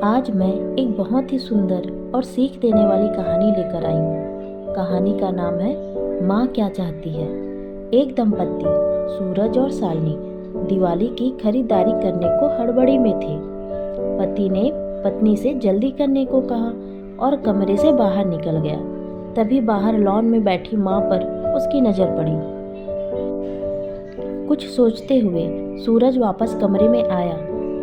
आज मैं एक बहुत ही सुंदर और सीख देने वाली कहानी लेकर आई हूँ। कहानी का नाम है माँ क्या चाहती है। एक दंपत्ति सूरज और शालिनी दिवाली की खरीदारी करने को हड़बड़ी में थे। पति ने पत्नी से जल्दी करने को कहा और कमरे से बाहर निकल गया। तभी बाहर लॉन में बैठी माँ पर उसकी नज़र पड़ी। कुछ सोचते हुए सूरज वापस कमरे में आया।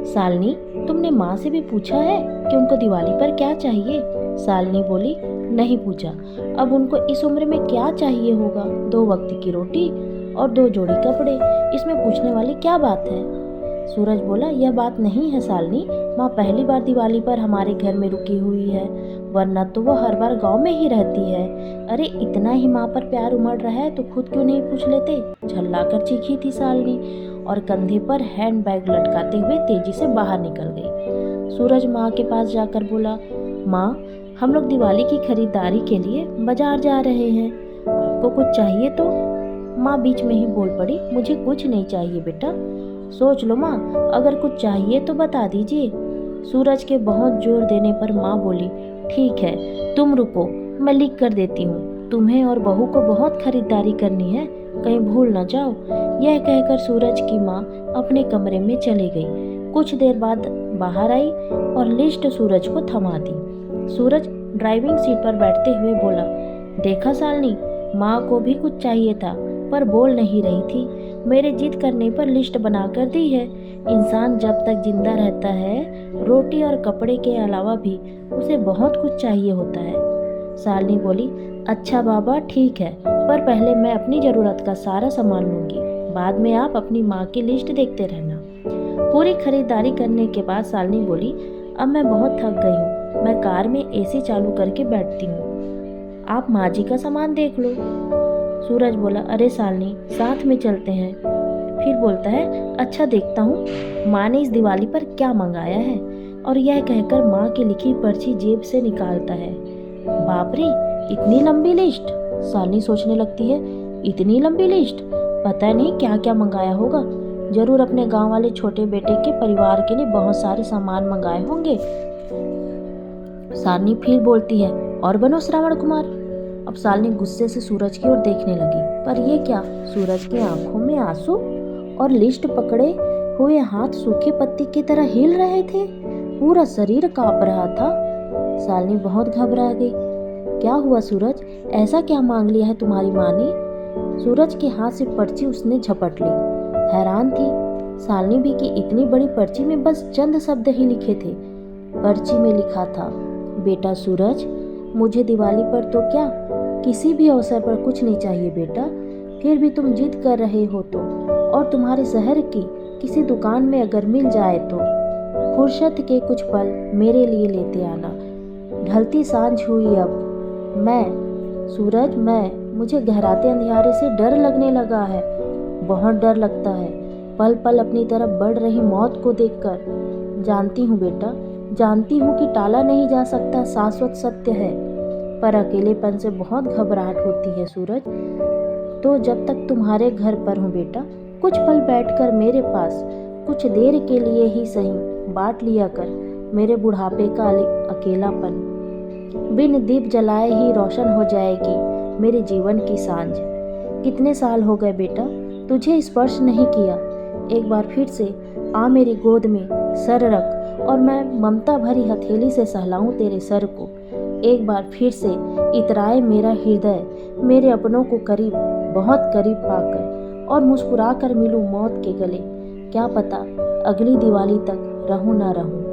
शालिनी, तुमने माँ से भी पूछा है कि उनको दिवाली पर क्या चाहिए? शालिनी बोली, नहीं पूछा। अब उनको इस उम्र में क्या चाहिए होगा? 2 वक्त की रोटी और 2 जोड़ी कपड़े। इसमें पूछने वाली क्या बात है? सूरज बोला, यह बात नहीं है शालिनी, माँ पहली बार दिवाली पर हमारे घर में रुकी हुई है, वरना तो वो हर बार गांव में ही रहती है। अरे इतना ही माँ पर प्यार उमड़ रहा है तो खुद क्यों नहीं पूछ लेते? झल्लाकर चीखी थी शालिनी और कंधे पर हैंड बैग लटकाते हुए तेजी से बाहर निकल गई। सूरज माँ के पास जाकर बोला, माँ हम लोग दिवाली की खरीदारी के लिए बाजार जा रहे हैं, आपको कुछ चाहिए तो? माँ बीच में ही बोल पड़ी, मुझे कुछ नहीं चाहिए बेटा। सोच लो माँ, अगर कुछ चाहिए तो बता दीजिए। सूरज के बहुत जोर देने पर माँ बोली, ठीक है तुम रुको, मैं लिख कर देती हूँ। तुम्हें और बहू को बहुत खरीदारी करनी है, कहीं भूल न जाओ। यह कहकर सूरज की माँ अपने कमरे में चली गई। कुछ देर बाद बाहर आई और लिस्ट सूरज को थमा दी। सूरज ड्राइविंग सीट पर बैठते हुए बोला, देखा शालिनी, माँ को भी कुछ चाहिए था पर बोल नहीं रही थी। मेरे जिद करने पर लिस्ट बना कर दी है। इंसान जब तक जिंदा रहता है रोटी और कपड़े के अलावा भी उसे बहुत कुछ चाहिए होता है। शालिनी बोली, अच्छा बाबा ठीक है, पर पहले मैं अपनी ज़रूरत का सारा सामान लूँगी, बाद में आप अपनी माँ की लिस्ट देखते रहना। पूरी खरीदारी करने के बाद शालिनी बोली, अब मैं बहुत थक गई हूँ, मैं कार में एसी चालू करके बैठती हूँ, आप माँ जी का सामान देख लो। सूरज बोला, अरे शालिनी साथ में चलते हैं। फिर बोलता है, अच्छा देखता हूँ माँ ने इस दिवाली पर क्या मंगाया है। और यह कहकर माँ की लिखी पर्ची जेब से निकालता है। बाप रे, इतनी लंबी लिस्ट! शालिनी सोचने लगती है, इतनी लंबी लिस्ट, पता नहीं क्या क्या मंगाया होगा। जरूर अपने गांव वाले छोटे बेटे के परिवार के लिए बहुत सारे सामान मंगाए होंगे। शालिनी फिर बोलती है, और बनो श्रावण कुमार। अब शालिनी गुस्से से सूरज की ओर देखने लगी, पर ये क्या? सूरज की आंखों में आंसू और लिस्ट पकड़े हुए हाथ सूखे पत्ती की तरह हिल रहे थे। पूरा शरीर कांप रहा था। शालिनी बहुत घबरा गई। क्या हुआ सूरज, ऐसा क्या मांग लिया है तुम्हारी माँ ने? सूरज के हाथ से पर्ची उसने झपट ली। हैरान थी शालिनी भी कि इतनी बड़ी पर्ची में बस चंद शब्द ही लिखे थे। पर्ची में लिखा था, बेटा सूरज, मुझे दिवाली पर तो क्या किसी भी अवसर पर कुछ नहीं चाहिए बेटा, फिर भी तुम जिद कर रहे हो तो, और तुम्हारे शहर की किसी दुकान में अगर मिल जाए तो फुर्सत के कुछ पल मेरे लिए लेते आना। ढलती सांझ हुई अब। मुझे गहराते अंधियारे से डर लगने लगा है, बहुत डर लगता है, पल पल अपनी तरफ बढ़ रही मौत को देखकर। जानती हूँ बेटा, जानती हूँ कि टाला नहीं जा सकता शाश्वत सत्य है, पर अकेलेपन से बहुत घबराहट होती है सूरज। तो जब तक तुम्हारे घर पर हूँ बेटा, कुछ पल बैठकर मेरे पास कुछ देर के लिए ही सही बांट लिया कर मेरे बुढ़ापे का अकेलापन। बिन दीप जलाए ही रोशन हो जाएगी मेरे जीवन की सांझ। कितने साल हो गए बेटा तुझे स्पर्श नहीं किया, एक बार फिर से आ मेरी गोद में सर रख और मैं ममता भरी हथेली से सहलाऊं तेरे सर को। एक बार फिर से इतराए मेरा हृदय मेरे अपनों को करीब, बहुत करीब पाकर, और मुस्कुरा कर मिलूं मौत के गले। क्या पता अगली दिवाली तक रहूं ना रहूं।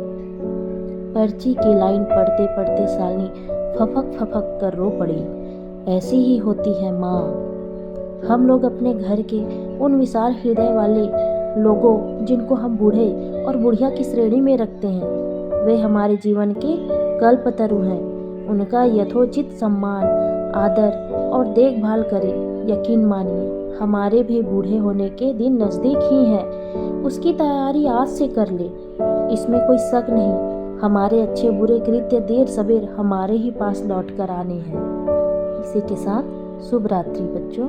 पर्ची की लाइन पढ़ते पढ़ते शालिनी फपक फपक कर रो पड़ी। ऐसी ही होती है माँ। हम लोग अपने घर के उन विशाल हृदय वाले लोगों जिनको हम बूढ़े और बुढ़िया की श्रेणी में रखते हैं, वे हमारे जीवन के कल्पतरु हैं। उनका यथोचित सम्मान, आदर और देखभाल करें। यकीन मानिए हमारे भी बूढ़े होने के दिन नज़दीक ही हैं। उसकी तैयारी आज से कर ले, इसमें कोई शक नहीं। हमारे अच्छे बुरे कृत्य देर सवेर हमारे ही पास लौट कर आने हैं। इसी के साथ शुभ रात्रि बच्चों।